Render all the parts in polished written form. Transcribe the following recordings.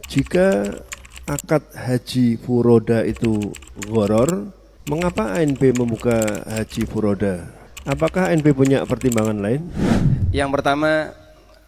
Jika akad haji furoda itu gharar, mengapa ANB membuka haji furoda? Apakah ANB punya pertimbangan lain? Yang pertama,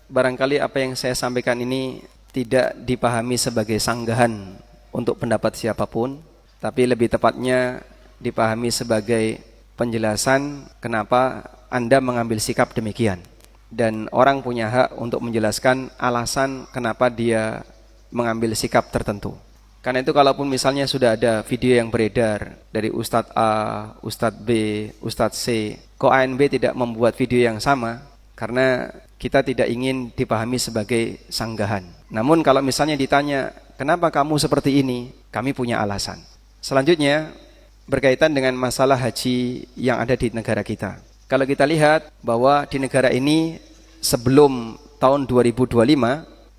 barangkali apa yang saya sampaikan ini tidak dipahami sebagai sanggahan untuk pendapat siapapun, tapi lebih tepatnya dipahami sebagai penjelasan kenapa Anda mengambil sikap demikian. Dan orang punya hak untuk menjelaskan alasan kenapa dia mengambil sikap tertentu. Karena itu kalaupun misalnya sudah ada video yang beredar dari Ustadz A, Ustadz B, Ustadz C, kok ANB tidak membuat video yang sama? Karena kita tidak ingin dipahami sebagai sanggahan. Namun kalau misalnya ditanya, kenapa kamu seperti ini? Kami punya alasan. Selanjutnya, berkaitan dengan masalah haji yang ada di negara kita. Kalau kita lihat bahwa di negara ini sebelum tahun 2025,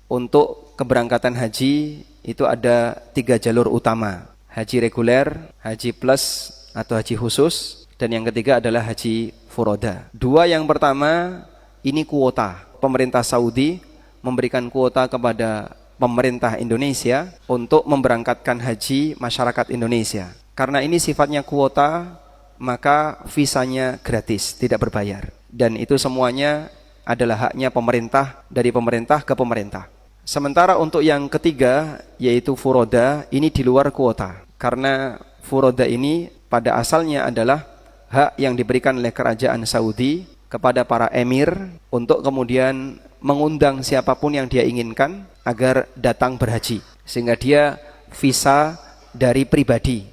untuk keberangkatan haji itu ada 3 jalur utama. Haji reguler, haji plus atau haji khusus, dan yang ketiga adalah haji furoda. 2 yang pertama ini kuota. Pemerintah Saudi memberikan kuota kepada pemerintah Indonesia untuk memberangkatkan haji masyarakat Indonesia. Karena ini sifatnya kuota, maka visanya gratis, tidak berbayar. Dan itu semuanya adalah haknya pemerintah, dari pemerintah ke pemerintah. Sementara untuk yang ketiga, yaitu furoda, ini di luar kuota. Karena furoda ini pada asalnya adalah hak yang diberikan oleh kerajaan Saudi kepada para emir untuk kemudian mengundang siapapun yang dia inginkan agar datang berhaji. Sehingga dia visa dari pribadi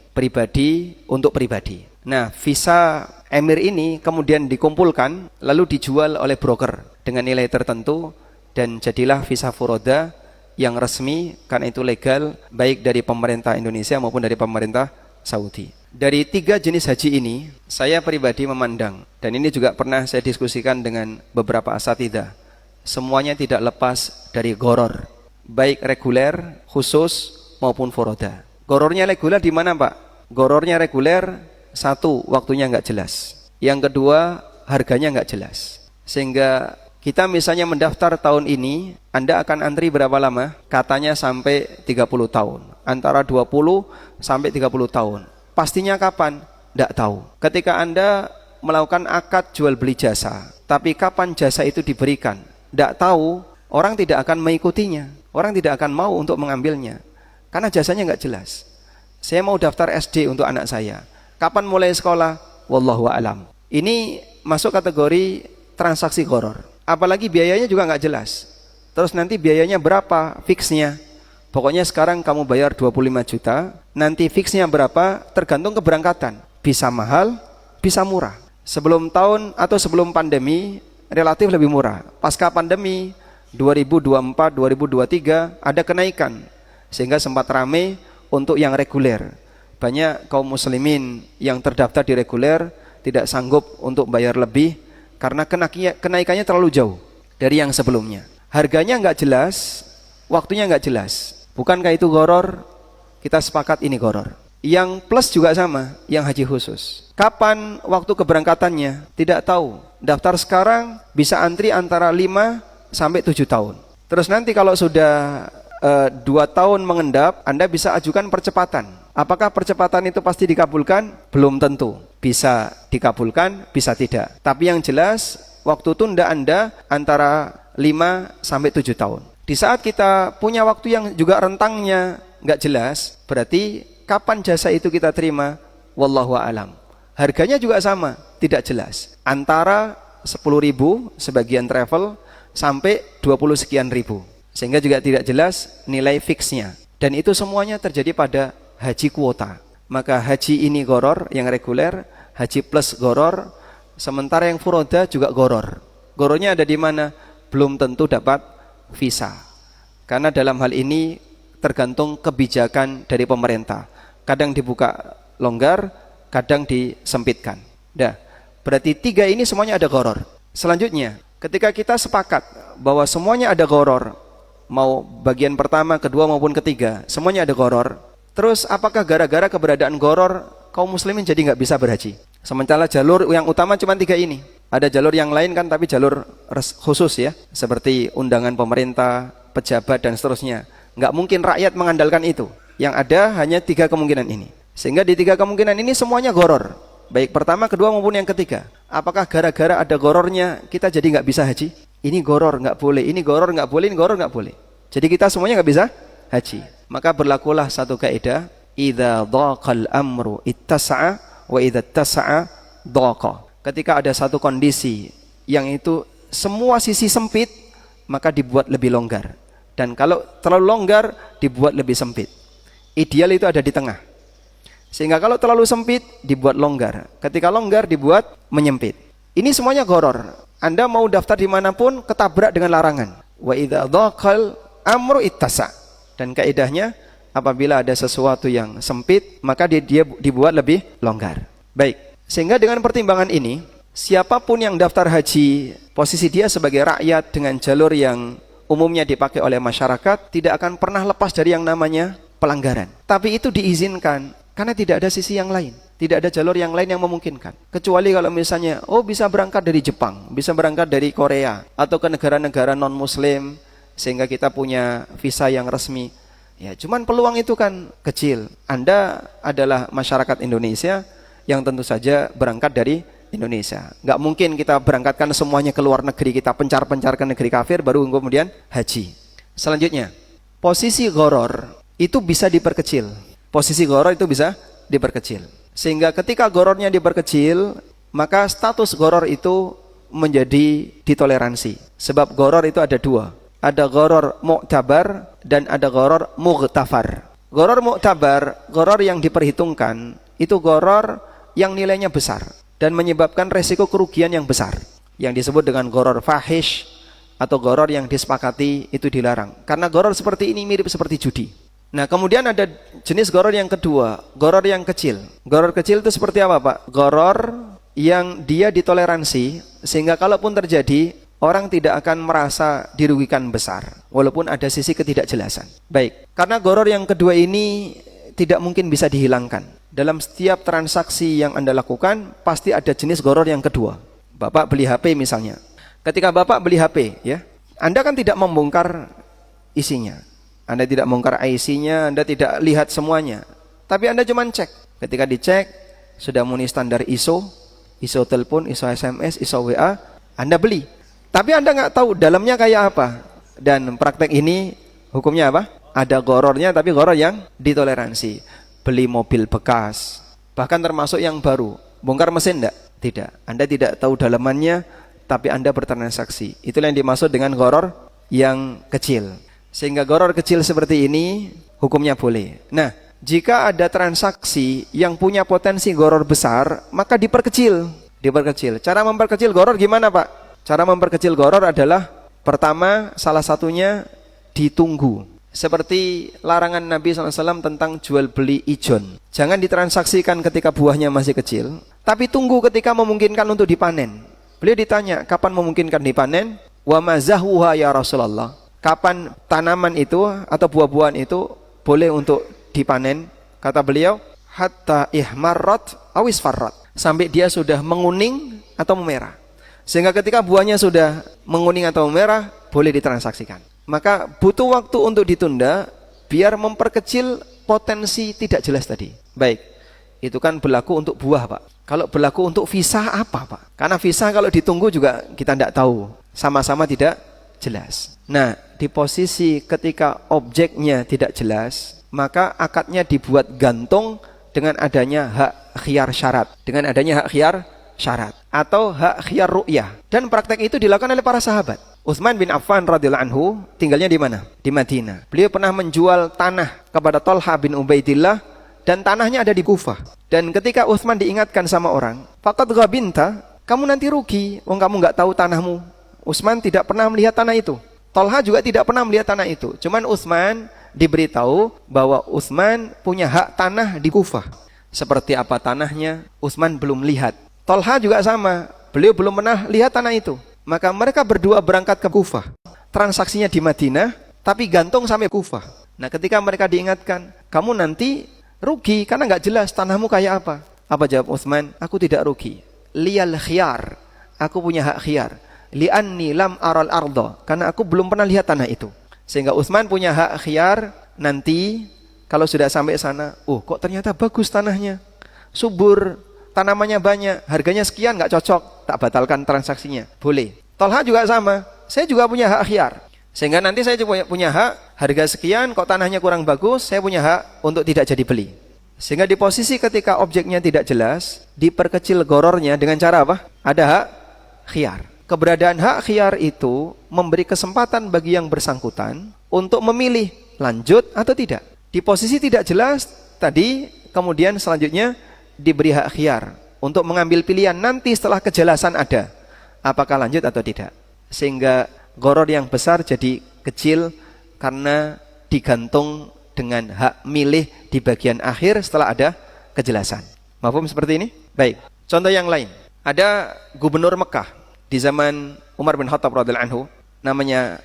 untuk pribadi. Nah, visa emir ini kemudian dikumpulkan lalu dijual oleh broker dengan nilai tertentu dan jadilah visa furoda yang resmi, karena itu legal baik dari pemerintah Indonesia maupun dari pemerintah Saudi. Dari 3 jenis haji ini, saya pribadi memandang, dan ini juga pernah saya diskusikan dengan beberapa asatidzah, semuanya tidak lepas dari gharar, baik reguler, khusus maupun furoda. Ghararnya reguler di mana, Pak? Ghararnya reguler, 1, waktunya nggak jelas. Yang kedua, harganya nggak jelas. Sehingga kita misalnya mendaftar tahun ini, Anda akan antri berapa lama? Katanya sampai 30 tahun. Antara 20 sampai 30 tahun. Pastinya kapan? Tidak tahu. Ketika Anda melakukan akad jual beli jasa, tapi kapan jasa itu diberikan? Tidak tahu, orang tidak akan mengikutinya. Orang tidak akan mau untuk mengambilnya. Karena jasanya nggak jelas. Saya mau daftar SD untuk anak saya. Kapan mulai sekolah? Wallahu a'lam. Ini masuk kategori transaksi gharar. Apalagi biayanya juga nggak jelas. Terus nanti biayanya berapa? Fixnya. Pokoknya sekarang kamu bayar 25 juta, nanti fixnya berapa? Tergantung keberangkatan. Bisa mahal, bisa murah. Sebelum tahun atau sebelum pandemi, relatif lebih murah. Pasca pandemi, 2024, 2023, ada kenaikan. Sehingga sempat ramai untuk yang reguler. Banyak kaum muslimin yang terdaftar di reguler tidak sanggup untuk bayar lebih karena kenaikannya terlalu jauh dari yang sebelumnya. Harganya nggak jelas, waktunya nggak jelas. Bukankah itu gharar? Kita sepakat ini gharar. Yang plus juga sama, yang haji khusus. Kapan waktu keberangkatannya? Tidak tahu. Daftar sekarang bisa antri antara 5 sampai 7 tahun. Terus nanti kalau sudah 2 tahun mengendap, Anda bisa ajukan percepatan. Apakah percepatan itu pasti dikabulkan? Belum tentu. Bisa dikabulkan, bisa tidak. Tapi yang jelas, waktu tunda Anda antara 5 sampai 7 tahun. Di saat kita punya waktu yang juga rentangnya nggak jelas, berarti kapan jasa itu kita terima? Wallahu a'lam. Harganya juga sama, tidak jelas. Antara 10.000 sebagian travel sampai 20 sekian ribu. Sehingga juga tidak jelas nilai fixnya. Dan itu semuanya terjadi pada haji kuota. Maka haji ini gharar yang reguler, haji plus gharar, sementara yang furoda juga gharar. Ghararnya ada di mana? Belum tentu dapat visa. Karena dalam hal ini tergantung kebijakan dari pemerintah. Kadang dibuka longgar, kadang disempitkan. Dah, berarti 3 ini semuanya ada gharar. Selanjutnya, ketika kita sepakat bahwa semuanya ada gharar, mau bagian pertama, kedua maupun ketiga, semuanya ada gharar. Terus apakah gara-gara keberadaan gharar kaum muslimin jadi nggak bisa berhaji? Sementara jalur yang utama cuma 3 ini. Ada jalur yang lain kan, tapi jalur khusus ya, seperti undangan pemerintah, pejabat dan seterusnya. Nggak mungkin rakyat mengandalkan itu. Yang ada hanya 3 kemungkinan ini. Sehingga di 3 kemungkinan ini semuanya goror. Baik pertama, kedua maupun yang ketiga. Apakah gara-gara ada gorornya kita jadi nggak bisa haji? Ini goror nggak boleh, ini goror nggak boleh, ini goror nggak boleh. Jadi kita semuanya nggak bisa haji. Maka berlakulah satu kaidah, idza dhaqal amru ittasa'a wa idza ittasa'a dhaqa. Ketika ada satu kondisi yang itu semua sisi sempit, maka dibuat lebih longgar. Dan kalau terlalu longgar, dibuat lebih sempit. Ideal itu ada di tengah. Sehingga kalau terlalu sempit, dibuat longgar. Ketika longgar, dibuat menyempit. Ini semuanya goror. Anda mau daftar dimanapun, ketabrak dengan larangan. Wa idza dhaqal amru ittasa'. Dan kaidahnya, apabila ada sesuatu yang sempit, maka dia dibuat lebih longgar. Baik. Sehingga dengan pertimbangan ini, siapapun yang daftar haji, posisi dia sebagai rakyat dengan jalur yang umumnya dipakai oleh masyarakat, tidak akan pernah lepas dari yang namanya pelanggaran. Tapi itu diizinkan, karena tidak ada sisi yang lain. Tidak ada jalur yang lain yang memungkinkan. Kecuali kalau misalnya, bisa berangkat dari Jepang, bisa berangkat dari Korea, atau ke negara-negara non-muslim, sehingga kita punya visa yang resmi. Ya, cuman peluang itu kan kecil. Anda adalah masyarakat Indonesia, yang tentu saja berangkat dari Indonesia. Nggak mungkin kita berangkatkan semuanya ke luar negeri, kita pencar-pencar ke negeri kafir, baru kemudian haji. Selanjutnya, posisi goror itu bisa diperkecil. Posisi goror itu bisa diperkecil. Sehingga ketika gorornya diperkecil, maka status goror itu menjadi ditoleransi. Sebab goror itu ada 2. Ada goror mu'tabar dan ada goror mughtafar. Goror mu'tabar, goror yang diperhitungkan, itu goror yang nilainya besar dan menyebabkan resiko kerugian yang besar, yang disebut dengan goror fahish atau goror yang disepakati itu dilarang. Karena goror seperti ini mirip seperti judi. Nah, kemudian ada jenis goror yang kedua, goror yang kecil. Goror kecil itu seperti apa, Pak? Goror yang dia ditoleransi sehingga kalaupun terjadi, orang tidak akan merasa dirugikan besar walaupun ada sisi ketidakjelasan. Baik, karena goror yang kedua ini tidak mungkin bisa dihilangkan. Dalam setiap transaksi yang Anda lakukan, pasti ada jenis goror yang kedua. Bapak beli HP misalnya. Ketika Bapak beli HP, ya, Anda kan tidak membongkar isinya. Anda tidak membongkar IC-nya, Anda tidak lihat semuanya. Tapi Anda cuma cek. Ketika dicek, sudah memenuhi standar ISO telepon, ISO SMS, ISO WA, Anda beli. Tapi Anda nggak tahu dalamnya kayak apa. Dan praktek ini hukumnya apa? Ada gorornya, tapi goror yang ditoleransi. Beli mobil bekas, bahkan termasuk yang baru, bongkar mesin enggak? Tidak. Anda tidak tahu dalamannya, tapi Anda bertransaksi. Itulah yang dimaksud dengan goror yang kecil. Sehingga goror kecil seperti ini hukumnya boleh. Nah, jika ada transaksi yang punya potensi goror besar, maka diperkecil. Cara memperkecil goror gimana, Pak? Cara memperkecil goror adalah, pertama, salah satunya ditunggu. Seperti larangan Nabi SAW tentang jual beli ijon. Jangan ditransaksikan ketika buahnya masih kecil, tapi tunggu ketika memungkinkan untuk dipanen. Beliau ditanya, kapan memungkinkan dipanen? Wa mazahuha ya Rasulullah. Kapan tanaman itu atau buah-buahan itu boleh untuk dipanen? Kata beliau, hatta ihmarrat awis farrat. Sampai dia sudah menguning atau memerah. Sehingga ketika buahnya sudah menguning atau memerah, boleh ditransaksikan. Maka butuh waktu untuk ditunda biar memperkecil potensi tidak jelas tadi. Baik, itu kan berlaku untuk buah, Pak. Kalau berlaku untuk visa apa, Pak? Karena visa kalau ditunggu juga kita tidak tahu. Sama-sama tidak jelas. Nah, di posisi ketika objeknya tidak jelas, maka akadnya dibuat gantung dengan adanya hak khiyar syarat. Dengan adanya hak khiyar syarat. Atau hak khiyar ru'yah. Dan praktek itu dilakukan oleh para sahabat. Utsman bin Affan radhiyallahu anhu tinggalnya di mana? Di Madinah. Beliau pernah menjual tanah kepada Thalha bin Ubaidillah dan tanahnya ada di Kufah. Dan ketika Utsman diingatkan sama orang, faqad ghabinta, kamu nanti rugi, kamu nggak tahu tanahmu. Utsman tidak pernah melihat tanah itu. Thalha juga tidak pernah melihat tanah itu. Cuman Utsman diberitahu bahwa Utsman punya hak tanah di Kufah. Seperti apa tanahnya, Utsman belum lihat. Thalha juga sama, beliau belum pernah lihat tanah itu. Maka mereka berdua berangkat ke Kufah. Transaksinya di Madinah, tapi gantung sampai Kufah. Nah, ketika mereka diingatkan, kamu nanti rugi karena nggak jelas tanahmu kayak apa. Apa jawab Utsman? Aku tidak rugi. Liyal khiyar, aku punya hak khiyar. Li'anni lam aral ardo, karena aku belum pernah lihat tanah itu. Sehingga Utsman punya hak khiyar nanti kalau sudah sampai sana, oh kok ternyata bagus tanahnya, subur, tanamannya banyak, harganya sekian nggak cocok, tak batalkan transaksinya, boleh. Tolha juga sama, saya juga punya hak khiyar. Sehingga nanti saya punya hak, harga sekian, kok tanahnya kurang bagus, saya punya hak untuk tidak jadi beli. Sehingga di posisi ketika objeknya tidak jelas, diperkecil gorornya dengan cara apa? Ada hak khiyar. Keberadaan hak khiyar itu memberi kesempatan bagi yang bersangkutan untuk memilih lanjut atau tidak. Di posisi tidak jelas tadi, kemudian selanjutnya diberi hak khiyar untuk mengambil pilihan nanti setelah kejelasan ada, apakah lanjut atau tidak. Sehingga goror yang besar jadi kecil karena digantung dengan hak milih di bagian akhir setelah ada kejelasan. Mafhum seperti ini? Baik. Contoh yang lain. Ada gubernur Mekah di zaman Umar bin Khattab radhiyallahu anhu, namanya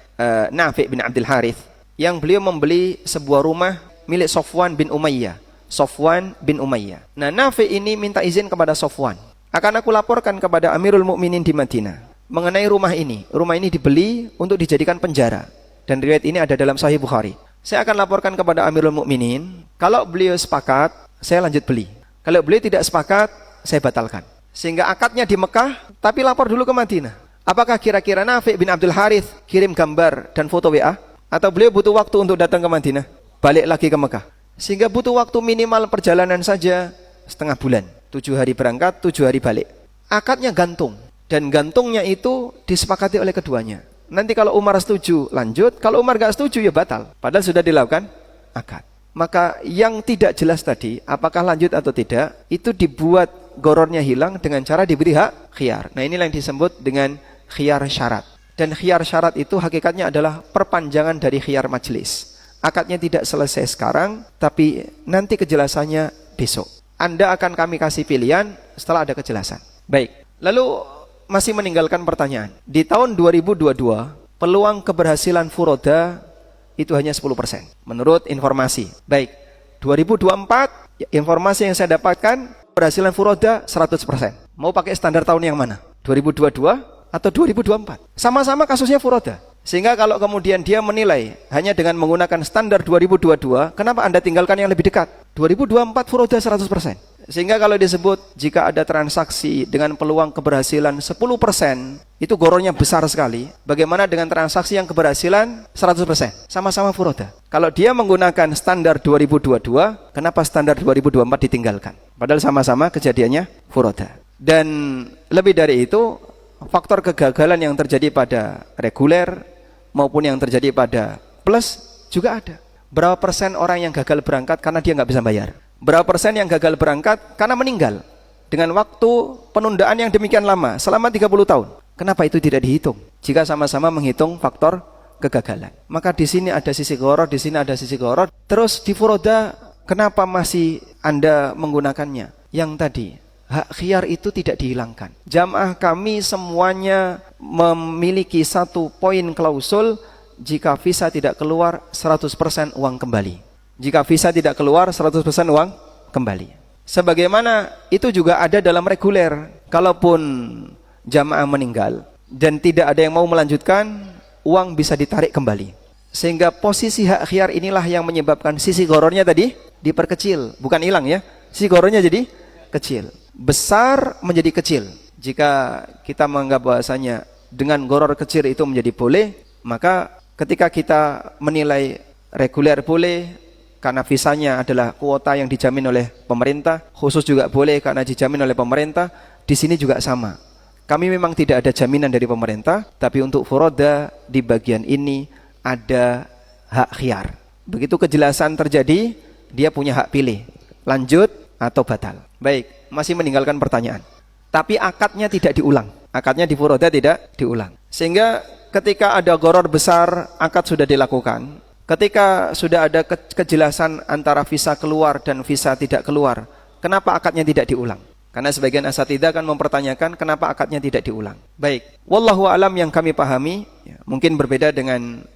Nafi' bin Abdul Harith, yang beliau membeli sebuah rumah milik Sofwan bin Umayyah. Sofwan bin Umayyah. Nah, Nafi' ini minta izin kepada Sofwan, akan aku laporkan kepada Amirul Mukminin di Madinah mengenai rumah ini. Rumah ini dibeli untuk dijadikan penjara, dan riwayat ini ada dalam Sahih Bukhari. Saya akan laporkan kepada Amirul Mukminin. Kalau beliau sepakat, saya lanjut beli. Kalau beliau tidak sepakat, saya batalkan. Sehingga akadnya di Mekah, tapi lapor dulu ke Madinah. Apakah kira-kira Nafi' bin Abdul Harith kirim gambar dan foto WA? Atau beliau butuh waktu untuk datang ke Madinah, balik lagi ke Mekah? Sehingga butuh waktu minimal perjalanan saja setengah bulan. 7 hari berangkat, 7 hari balik. Akadnya gantung. Dan gantungnya itu disepakati oleh keduanya. Nanti kalau Umar setuju, lanjut. Kalau Umar gak setuju, ya batal. Padahal sudah dilakukan akad. Maka yang tidak jelas tadi, apakah lanjut atau tidak, itu dibuat gorornya hilang dengan cara diberi hak khiyar. Nah, inilah yang disebut dengan khiyar syarat. Dan khiyar syarat itu hakikatnya adalah perpanjangan dari khiyar majelis. Akadnya tidak selesai sekarang, tapi nanti kejelasannya besok. Anda akan kami kasih pilihan setelah ada kejelasan. Baik, lalu masih meninggalkan pertanyaan. Di tahun 2022, peluang keberhasilan furoda itu hanya 10%. Menurut informasi. Baik, 2024, informasi yang saya dapatkan, keberhasilan furoda 100%. Mau pakai standar tahun yang mana? 2022 atau 2024? Sama-sama kasusnya furoda. Sehingga kalau kemudian dia menilai hanya dengan menggunakan standar 2022, kenapa Anda tinggalkan yang lebih dekat? 2024 furoda 100%. Sehingga kalau disebut jika ada transaksi dengan peluang keberhasilan 10%, itu gorornya besar sekali. Bagaimana dengan transaksi yang keberhasilan 100%? Sama-sama furoda. Kalau dia menggunakan standar 2022, kenapa standar 2024 ditinggalkan? Padahal sama-sama kejadiannya furoda. Dan lebih dari itu, faktor kegagalan yang terjadi pada reguler maupun yang terjadi pada plus juga ada. Berapa persen orang yang gagal berangkat karena dia nggak bisa bayar? Berapa persen yang gagal berangkat karena meninggal dengan waktu penundaan yang demikian lama, selama 30 tahun? Kenapa itu tidak dihitung? Jika sama-sama menghitung faktor kegagalan. Maka di sini ada sisi goror, di sini ada sisi goror. Terus di furoda, kenapa masih Anda menggunakannya? Yang tadi, hak khiyar itu tidak dihilangkan. Jamaah kami semuanya memiliki satu poin klausul, jika visa tidak keluar 100% uang kembali. Jika visa tidak keluar 100% uang kembali. Sebagaimana itu juga ada dalam reguler. Kalaupun jamaah meninggal dan tidak ada yang mau melanjutkan, uang bisa ditarik kembali. Sehingga posisi hak khiyar inilah yang menyebabkan sisi gorornya tadi diperkecil. Bukan hilang ya, sisi gorornya jadi kecil. Besar menjadi kecil. Jika kita menganggap bahasanya dengan goror kecil itu menjadi boleh, maka ketika kita menilai reguler boleh karena visanya adalah kuota yang dijamin oleh pemerintah, khusus juga boleh karena dijamin oleh pemerintah, di sini juga sama. Kami memang tidak ada jaminan dari pemerintah, tapi untuk furoda di bagian ini ada hak khiyar. Begitu kejelasan terjadi, dia punya hak pilih, lanjut atau batal. Baik, masih meninggalkan pertanyaan. Tapi akadnya tidak diulang. Akadnya di furoda tidak diulang. Sehingga ketika ada goror besar, akad sudah dilakukan. Ketika sudah ada kejelasan antara visa keluar dan visa tidak keluar, kenapa akadnya tidak diulang? Karena sebagian asatidzah kan mempertanyakan kenapa akadnya tidak diulang. Baik, wallahu alam yang kami pahami, ya, mungkin berbeda dengan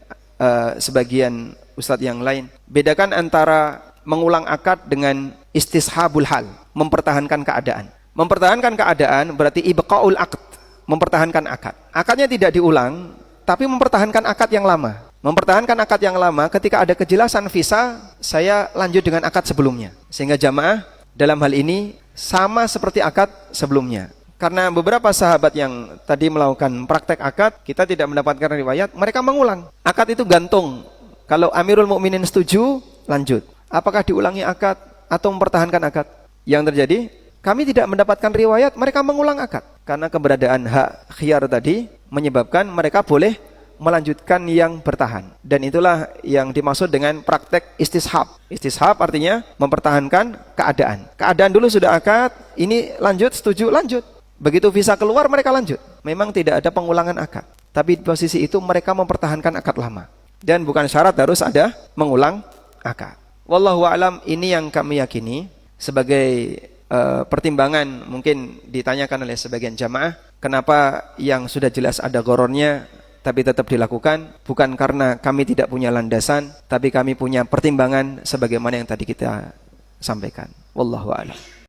sebagian ustadz yang lain. Bedakan antara mengulang akad dengan istishabul hal, mempertahankan keadaan. Mempertahankan keadaan berarti ibqaul aqd, mempertahankan akad. Akadnya tidak diulang, tapi mempertahankan akad yang lama. Mempertahankan akad yang lama, ketika ada kejelasan visa, saya lanjut dengan akad sebelumnya. Sehingga jamaah dalam hal ini sama seperti akad sebelumnya. Karena beberapa sahabat yang tadi melakukan praktek akad, kita tidak mendapatkan riwayat, mereka mengulang. Akad itu gantung. Kalau Amirul Mukminin setuju, lanjut. Apakah diulangi akad atau mempertahankan akad? Yang terjadi, kami tidak mendapatkan riwayat, mereka mengulang akad. Karena keberadaan hak khiyar tadi menyebabkan mereka boleh melanjutkan yang bertahan. Dan itulah yang dimaksud dengan praktek istishab. Istishab artinya mempertahankan keadaan. Keadaan dulu sudah akad, ini lanjut, setuju, lanjut. Begitu visa keluar, mereka lanjut. Memang tidak ada pengulangan akad. Tapi di posisi itu mereka mempertahankan akad lama. Dan bukan syarat harus ada mengulang akad. Wallahu a'lam, ini yang kami yakini sebagai pertimbangan mungkin ditanyakan oleh sebagian jamaah. Kenapa yang sudah jelas ada gorornya tapi tetap dilakukan? Bukan karena kami tidak punya landasan, tapi kami punya pertimbangan sebagaimana yang tadi kita sampaikan. Wallahu a'lam.